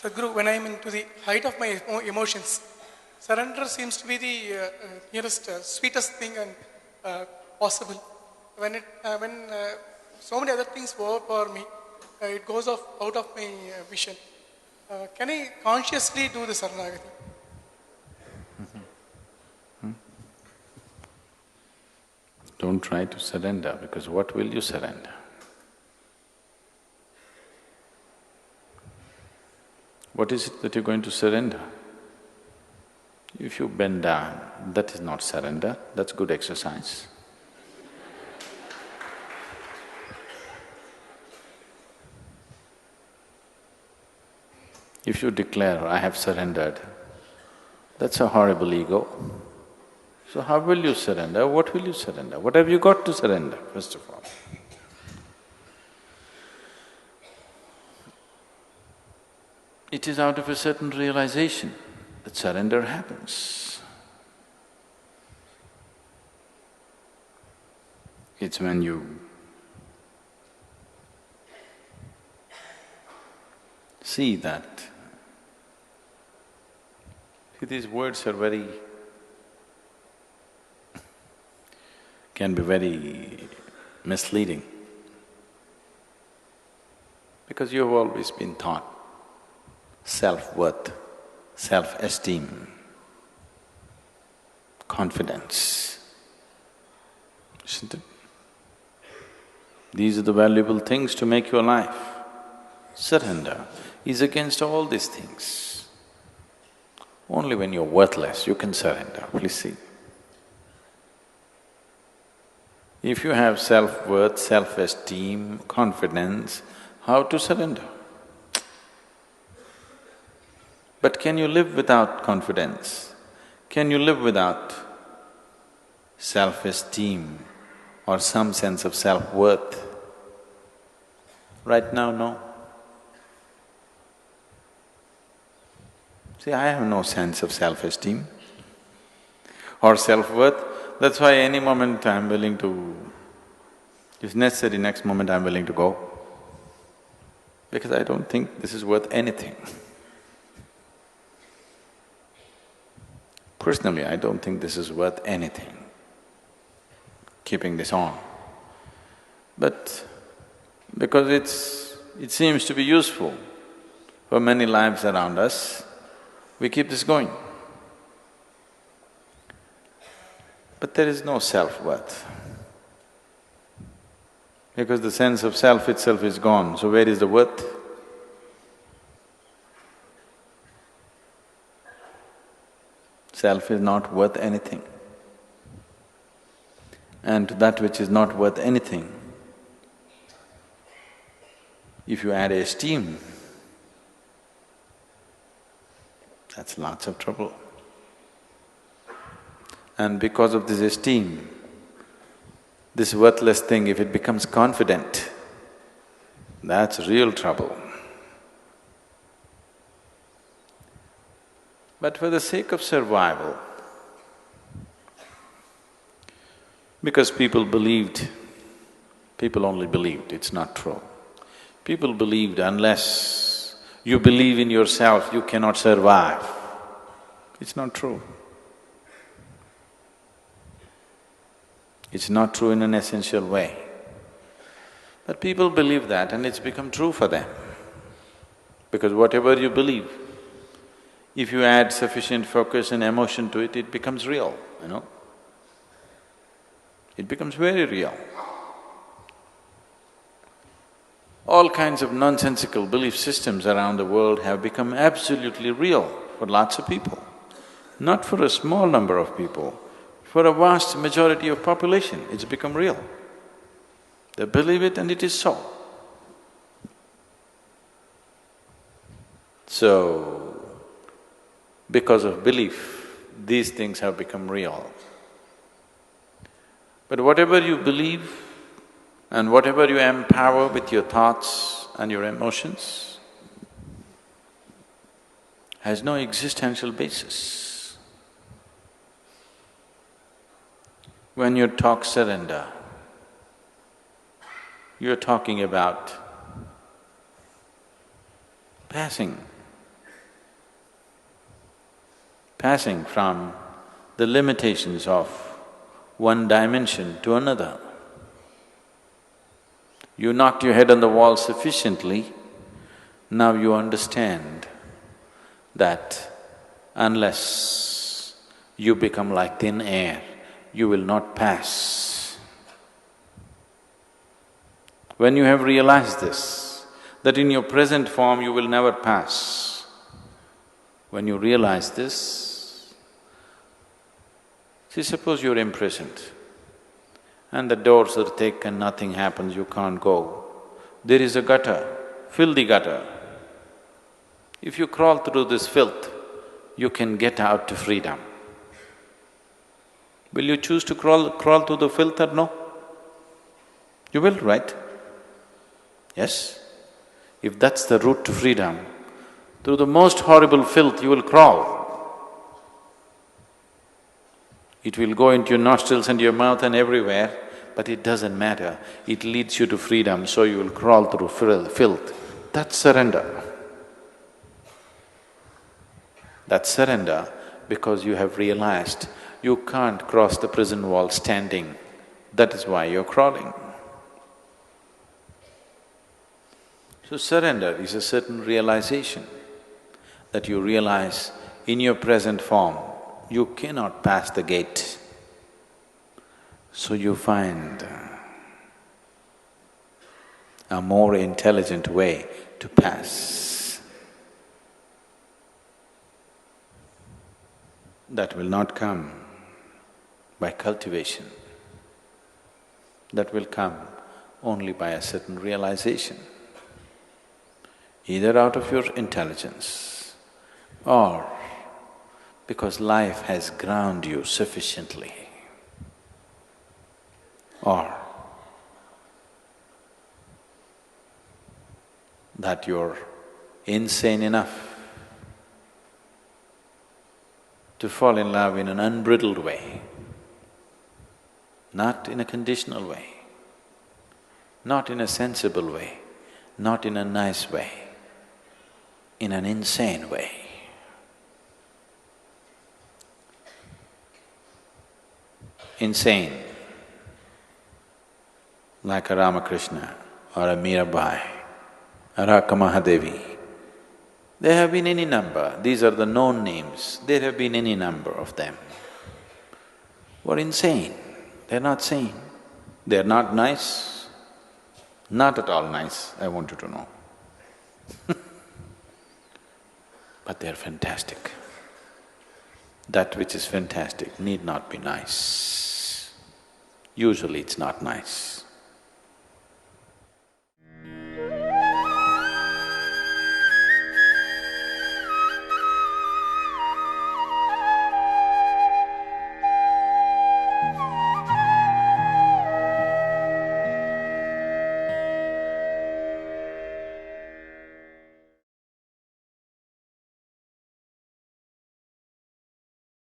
Sadhguru, when I am into the height of my emotions, surrender seems to be the nearest, sweetest thing and possible. When so many other things overpower me, it goes off out of my vision. Can I consciously do the Saranagati? Don't try to surrender, because what will you surrender? What is it that you're going to surrender? If you bend down, that is not surrender, that's good exercise. If you declare, I have surrendered, that's a horrible ego. So how will you surrender? What will you surrender? What have you got to surrender, first of all? It is out of a certain realization that surrender happens. It's when you see that… See, these words are can be very misleading, because you have always been taught self-worth, self-esteem, confidence, isn't it? These are the valuable things to make your life. Surrender is against all these things. Only when you're worthless, you can surrender, please see. If you have self-worth, self-esteem, confidence, how to surrender? But can you live without confidence? Can you live without self-esteem or some sense of self-worth? Right now, no. See, I have no sense of self-esteem or self-worth. That's why any moment I'm willing to… if necessary, next moment I'm willing to go, because I don't think this is worth anything. Personally, I don't think this is worth anything, keeping this on. But because it seems to be useful for many lives around us, we keep this going. But there is no self-worth, because the sense of self itself is gone, so where is the worth? Self is not worth anything. And to that which is not worth anything, if you add esteem, that's lots of trouble. And because of this esteem, this worthless thing, if it becomes confident, that's real trouble. But for the sake of survival, because people believed, people only believed, it's not true. People believed unless you believe in yourself, you cannot survive. It's not true. It's not true in an essential way. But people believe that and it's become true for them. Because whatever you believe, if you add sufficient focus and emotion to it, it becomes real, you know. It becomes very real. All kinds of nonsensical belief systems around the world have become absolutely real for lots of people. Not for a small number of people, for a vast majority of population, it's become real. They believe it and it is so. So, because of belief, these things have become real. But whatever you believe and whatever you empower with your thoughts and your emotions has no existential basis. When you talk surrender, you're talking about passing passing from the limitations of one dimension to another. You knocked your head on the wall sufficiently, now you understand that unless you become like thin air, you will not pass. When you have realized this, that in your present form you will never pass, when you realize this, see, suppose you're imprisoned and the doors are thick and nothing happens, you can't go. There is a gutter, filthy gutter. If you crawl through this filth, you can get out to freedom. Will you choose to crawl through the filth or no? You will, right? Yes? If that's the route to freedom, through the most horrible filth you will crawl. It will go into your nostrils and your mouth and everywhere, but it doesn't matter. It leads you to freedom, so you will crawl through filth. That's surrender. That's surrender because you have realized you can't cross the prison wall standing. That is why you're crawling. So surrender is a certain realization that you realize in your present form, you cannot pass the gate. So you find a more intelligent way to pass. That will not come by cultivation. That will come only by a certain realization, either out of your intelligence or because life has ground you sufficiently, or that you're insane enough to fall in love in an unbridled way, not in a conditional way, not in a sensible way, not in a nice way, in an insane way. Insane, like a Ramakrishna or a Mirabai or a Mahadevi. There have been any number, these are the known names, there have been any number of them who are insane. They're not sane, they're not nice, not at all nice, I want you to know. But they're fantastic. That which is fantastic need not be nice. Usually it's not nice.